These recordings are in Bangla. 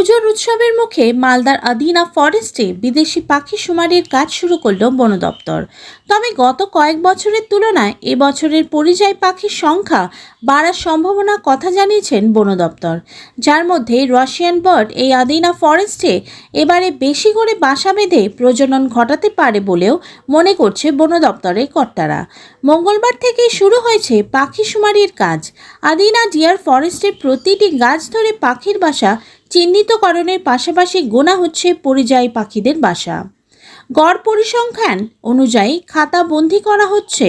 পুজোর উৎসবের মুখে মালদার আদিনা ফরেস্টে বিদেশি পাখি শুমারির কাজ শুরু করল বন দপ্তর। তবে গত কয়েক বছরের তুলনায় এবছরের পরিযায়ী পাখির সংখ্যা বাড়ার সম্ভাবনার কথা জানিয়েছেন বন দপ্তর, যার মধ্যে রাশিয়ান বার্ড এই আদিনা ফরেস্টে এবারে বেশি করে বাসা বেঁধে প্রজনন ঘটাতে পারে বলেও মনে করছে বন দপ্তরের কর্তারা। মঙ্গলবার থেকেই শুরু হয়েছে পাখি শুমারির কাজ। আদিনা ডিয়ার ফরেস্টে প্রতিটি গাছ ধরে পাখির বাসা চিহ্নিতকরণের পাশাপাশি গোনা হচ্ছে পরিযায়ী পাখিদের বাসা। গড় পরিসংখ্যান অনুযায়ী খাতা বন্দী করা হচ্ছে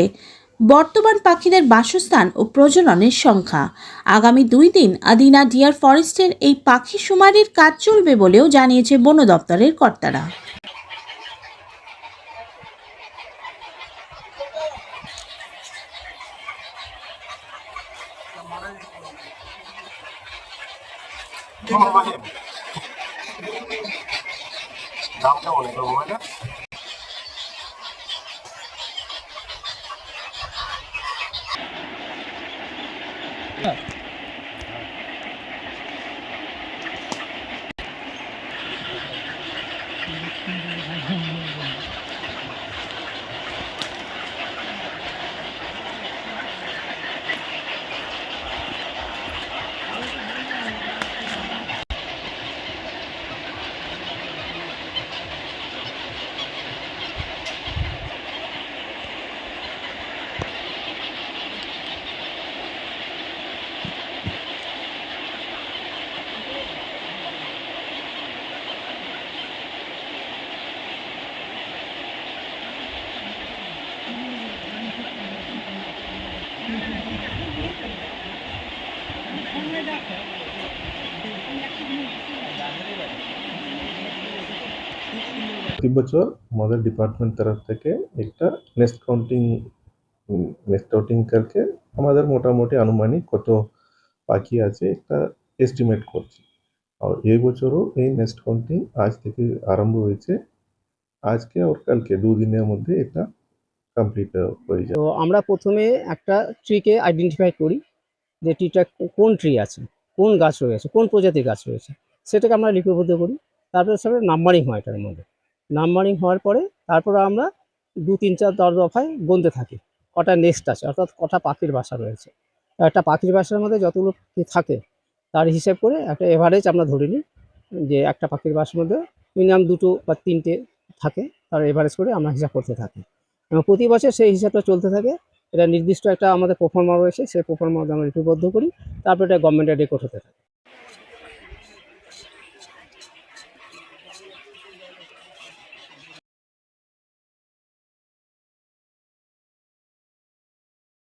বর্তমান পাখিদের বাসস্থান ও প্রজননের সংখ্যা। আগামী 2 দিন আদিনা ডিয়ার ফরেস্টের এই পাখি শুমারির কাজ চলবে বলেও জানিয়েছে বন দপ্তরের কর্তারা। দাম কেমন এটা মোবাইলে? প্রতি বছর আমাদের ডিপার্টমেন্ট তরফ থেকে একটা নেস্ট কাউন্টিং করকে আমাদের মোটামুটি আনুমানিক কত পাখি আছে একটা এস্টিমেট করছি। আর এই বছরও এই নেস্ট কাউন্টিং আজ থেকে আরম্ভ হয়েছে। আজকে আর কালকে 2 দিনের মধ্যে এটা কমপ্লিট হয়ে যাবে। তো আমরা প্রথমে একটা ট্রিকে আইডেন্টিফাই করি যে ট্রিটা কোন ট্রি আছে, কোন গাছ রয়েছে, কোন প্রজাতির গাছ রয়েছে, সেটাকে আমরা লিপিবদ্ধ করি। তারপরে সেটা নাম্বারিং হয় এটার মধ্যে। নাম্বারিং হওয়ার পরে তারপরে আমরা 2, 3, 4, 10 দফায় গুনতে থাকি কটা নেস্ট আছে, অর্থাৎ কটা পাখির বাসা রয়েছে। একটা পাখির বাসার মধ্যে যতগুলো পাখি থাকে তার হিসেব করে একটা এভারেজ আমরা ধরে নিই যে একটা পাখির বাসার মধ্যে মিনিমাম 2 বা 3টে থাকে, তার এভারেজ করে আমরা হিসাব করতে থাকি এবং প্রতি বছর সেই হিসাবটা চলতে থাকে। এটা নির্দিষ্ট একটা আমাদের প্রোফর্মা রয়েছে, সেই প্রোফর্মা আমরা লিপিবদ্ধ করি, তারপরে এটা গভর্নমেন্টের রেকর্ড হতে থাকে।